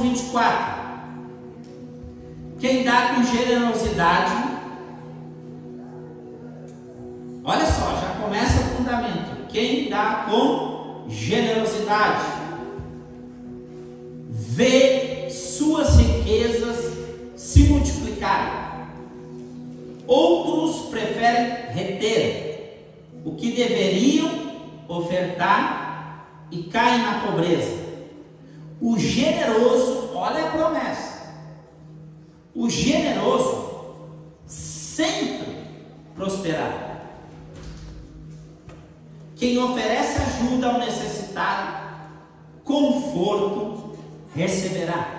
24. Quem dá com generosidade, olha só, já começa o fundamento. Quem dá com generosidade vê suas riquezas se multiplicarem. Outros preferem reter o que deveriam ofertar e caem na pobreza. O generoso, olha a promessa, o generoso sempre prosperará. Quem oferece ajuda ao necessitado, conforto receberá.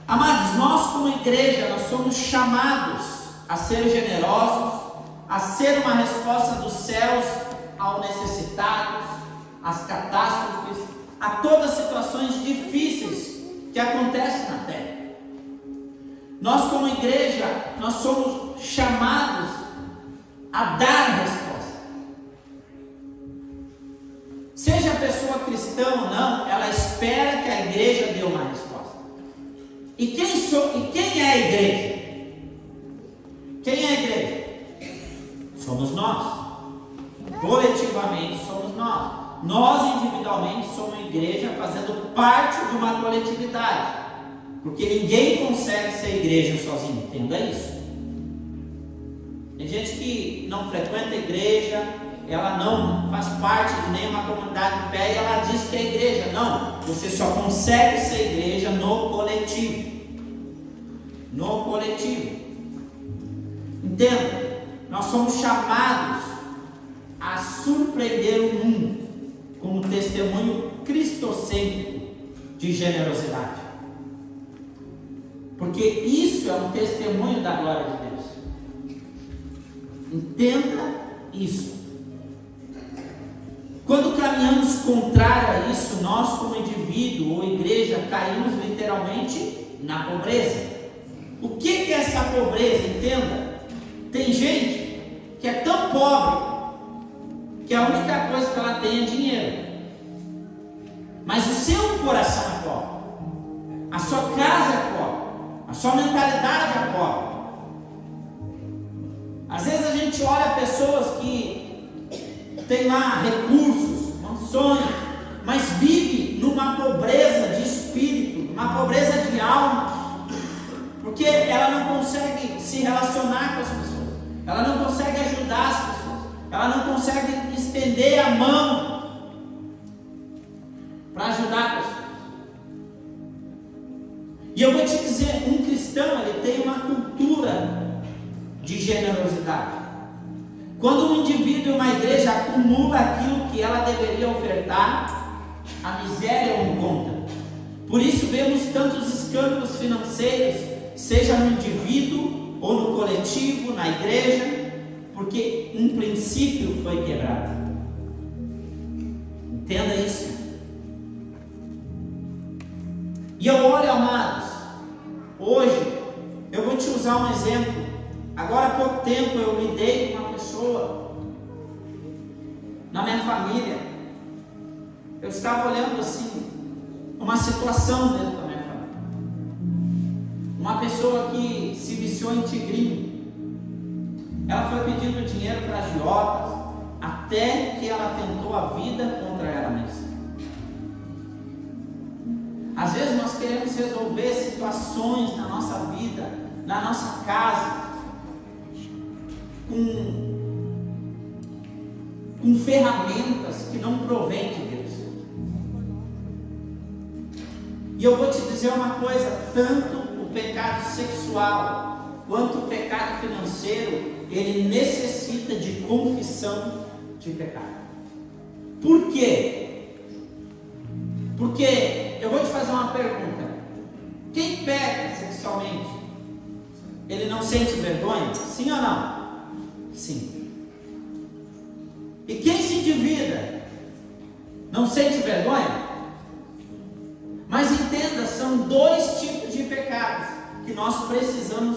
Amados, nós como igreja, nós somos chamados a ser generosos, a ser uma resposta dos céus aos necessitados, às catástrofes, a todas as situações difíceis que acontecem na terra. Nós como igreja, nós somos chamados a dar resposta. Seja a pessoa cristã ou não, ela espera que a igreja dê uma resposta. E quem é a igreja? Quem é a igreja? Somos nós. Coletivamente somos nós. Nós individualmente somos igreja fazendo parte de uma coletividade. Porque ninguém consegue ser igreja sozinho, entenda isso. Tem gente que não frequenta a igreja, ela não faz parte de nenhuma comunidade de fé e ela diz que é igreja. Não, você só consegue ser igreja no coletivo. No coletivo. Entenda, nós somos chamados a surpreender o mundo com um testemunho cristocêntrico de generosidade. Porque isso é um testemunho da glória de Deus. Entenda isso. Quando caminhamos contrário a isso, nós como indivíduo ou igreja caímos literalmente na pobreza. O que é essa pobreza? Entenda. Tem gente que é tão pobre que a única coisa que ela tem é dinheiro. Mas o seu coração é pobre. A sua casa é pobre. A sua mentalidade é pobre. Às vezes a gente olha pessoas que têm lá recursos, mansões, mas vive numa pobreza de espírito, numa pobreza de alma, porque ela não consegue se relacionar com as pessoas, ela não consegue ajudar as pessoas, ela não consegue estender a mão para ajudar as pessoas. E eu vou te dizer, um cristão, ele tem uma cultura de generosidade. Quando um indivíduo e uma igreja acumula aquilo que ela deveria ofertar, a miséria o encontra. Por isso vemos tantos escândalos financeiros, seja no indivíduo ou no coletivo, na igreja, porque um princípio foi quebrado. Entenda isso. E eu olho, amados, hoje eu vou te usar um exemplo. Agora há pouco tempo eu lidei com uma pessoa na minha família. Eu estava olhando assim uma situação dentro da minha família. Uma pessoa que se viciou em tigrinho. Ela foi pedindo dinheiro para agiotas até que ela tentou a vida contra ela mesma. Às vezes nós queremos resolver situações na nossa vida, na nossa casa, com ferramentas que não provém de Deus. E eu vou te dizer uma coisa: tanto o pecado sexual quanto o pecado financeiro, ele necessita de confissão de pecado. Por quê? Porque eu vou te fazer uma pergunta: quem peca sexualmente, ele não sente vergonha? Sim ou não? Sim. E quem se endivida não sente vergonha? Mas entenda, são dois tipos de pecados que nós precisamos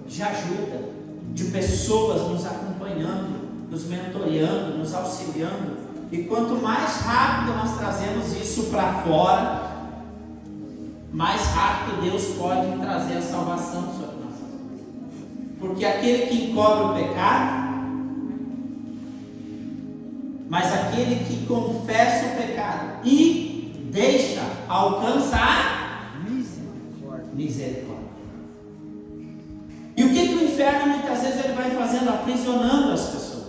de ajuda, de pessoas nos acompanhando, nos mentoreando, nos auxiliando. E quanto mais rápido nós trazemos isso para fora, mais rápido Deus pode trazer a salvação sobre nós. Porque aquele que encobre o pecado, mas aquele que confessa o pecado e deixa, alcança a misericórdia. E o que o inferno muitas vezes ele vai fazendo? Aprisionando as pessoas.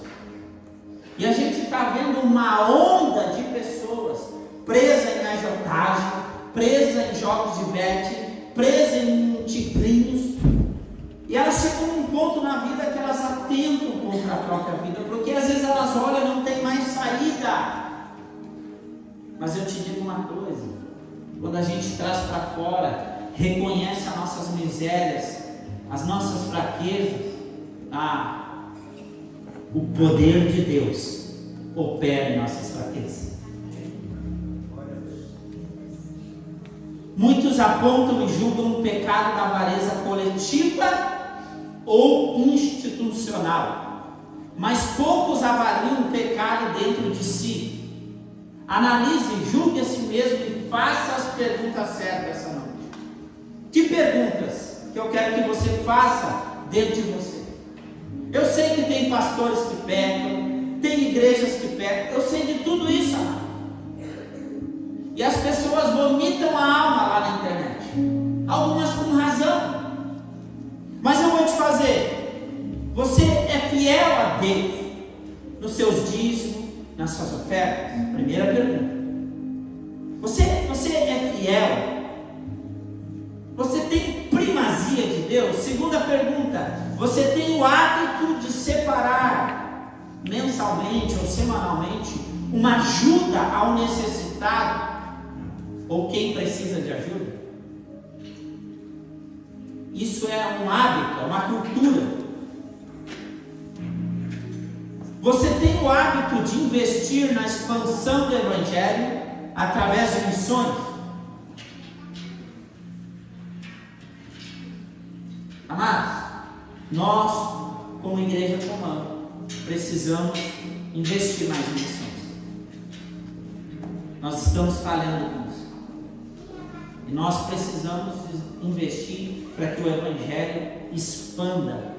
E a gente está vendo uma onda de pessoas presas em agiotagem, presas em jogos de bet, presas em tigrinhos. E elas chegam num ponto na vida que elas atentam contra a própria vida, porque às vezes elas olham e não tem mais saída. Mas eu te digo uma coisa: quando a gente traz para fora, reconhece as nossas misérias, as nossas fraquezas, o poder de Deus opera em nossas fraquezas. Muitos apontam e julgam o pecado da avareza coletiva ou institucional, mas poucos avaliam o pecado dentro de si. Analise, julgue a si mesmo e faça as perguntas certas essa noite. Que perguntas que eu quero que você faça dentro de você? Eu sei que tem pastores que pecam, tem igrejas que pecam, eu sei de tudo isso, amado. E as pessoas vomitam a alma lá na internet, algumas com razão. Mas eu vou te fazer: você é fiel a Deus nos seus dízimos, nas suas ofertas? Primeira pergunta. Você é fiel? Você tem primazia de Deus? Segunda pergunta: você tem o hábito de separar mensalmente ou semanalmente uma ajuda ao necessitado ou quem precisa de ajuda? Isso é um hábito, é uma cultura. Você tem o hábito de investir na expansão do Evangelho através de missões? Amados, nós, como igreja comum, precisamos investir mais em missões. Nós estamos falhando com isso. E nós precisamos investir para que o Evangelho expanda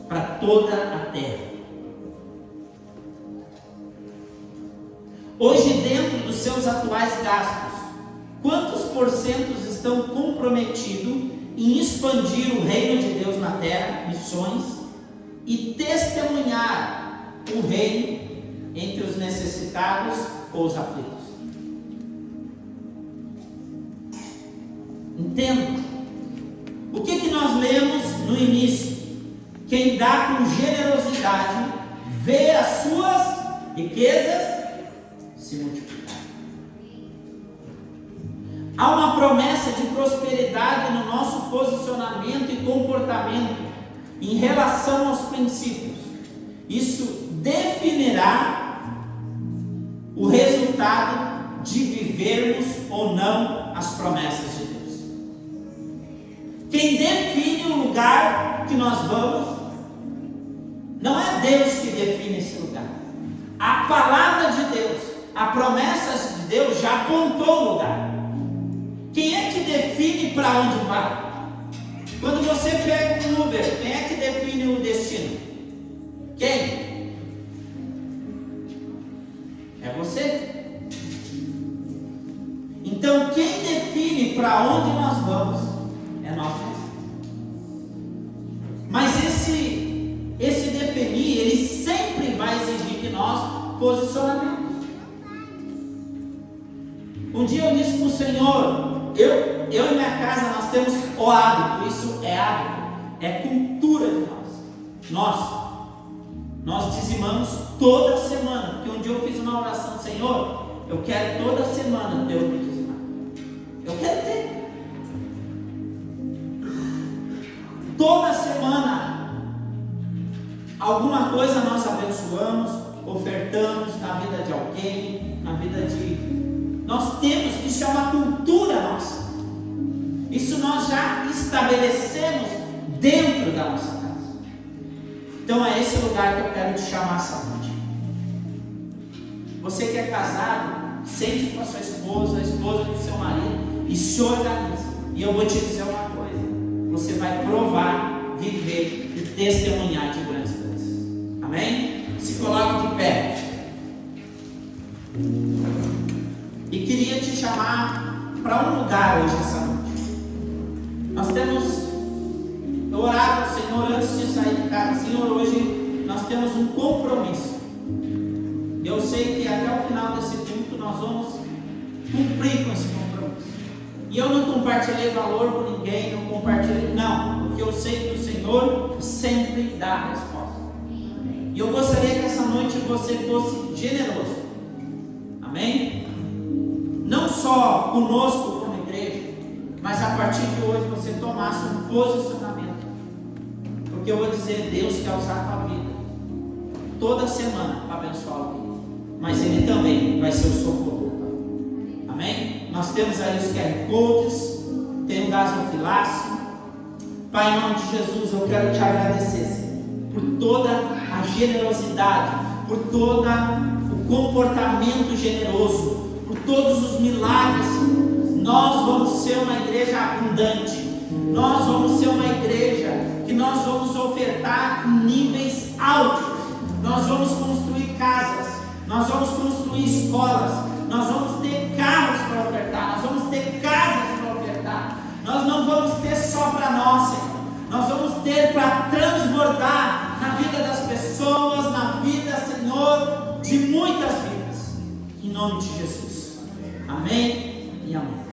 para toda a terra. Hoje, dentro dos seus atuais gastos, quantos porcentos estão comprometidos em expandir o reino de Deus na terra, missões, e testemunhar o reino entre os necessitados ou os aflitos? Entenda. O que nós lemos no início? Quem dá com generosidade vê as suas riquezas se multiplicar. Há uma promessa de prosperidade no nosso posicionamento e comportamento em relação aos princípios. Isso definirá o resultado de vivermos ou não as promessas de Deus. Quem define o lugar que nós vamos, não é Deus que define esse lugar. A palavra de Deus, a promessa de Deus já apontou o lugar. Quem é que define para onde vai? Quando você pega um Uber, quem é que define o destino? Quem? É você. Então quem define para onde nós vamos é nós mesmos. Mas esse definir, ele sempre vai exigir de nós posicionamento. Um dia eu disse para o Senhor, eu e minha casa, nós temos o hábito, isso é hábito, é cultura de nós dizimamos toda semana, porque um dia eu fiz uma oração: Senhor, eu quero toda semana ter o que dizimar, eu quero ter. Toda semana, alguma coisa nós abençoamos, ofertamos na vida de alguém, na vida de... Nós temos, isso é uma cultura nossa. Isso nós já estabelecemos dentro da nossa casa. Então é esse lugar que eu quero te chamar essa noite. Você que é casado, sente com a sua esposa, a esposa com o seu marido, e se organize. E eu vou te dizer uma coisa: você vai provar, viver e testemunhar de grandes coisas. Amém? Se coloque de pé. E queria te chamar para um lugar hoje, essa noite. Nós temos orado ao Senhor antes de sair de casa. Senhor, hoje nós temos um compromisso. Eu sei que até o final desse culto nós vamos cumprir com esse compromisso. E eu não compartilhei valor com ninguém, não, porque eu sei que o Senhor sempre dá a resposta. E eu gostaria que essa noite você fosse generoso. Amém? Não só conosco como igreja, mas a partir de hoje você tomasse um posicionamento. Porque eu vou dizer, Deus quer usar a tua vida toda semana para abençoar o vida, mas Ele também vai ser o socorro. Amém? Nós temos aí os QR Codes, tem o gasofilácio. Pai, em nome de Jesus, eu quero te agradecer, Senhor, por toda a generosidade, por todo o comportamento generoso, por todos os milagres. Nós vamos ser uma igreja abundante. Nós vamos ser uma igreja que nós vamos ofertar em níveis altos. Nós vamos construir casas, nós vamos construir escolas, nós vamos ter carros para ofertar, nós vamos ter casas para ofertar. Nós não vamos ter só para nós, Senhor. Nós vamos ter para transbordar na vida das pessoas, na vida, Senhor, de muitas vidas. Em nome de Jesus. Amém e amém.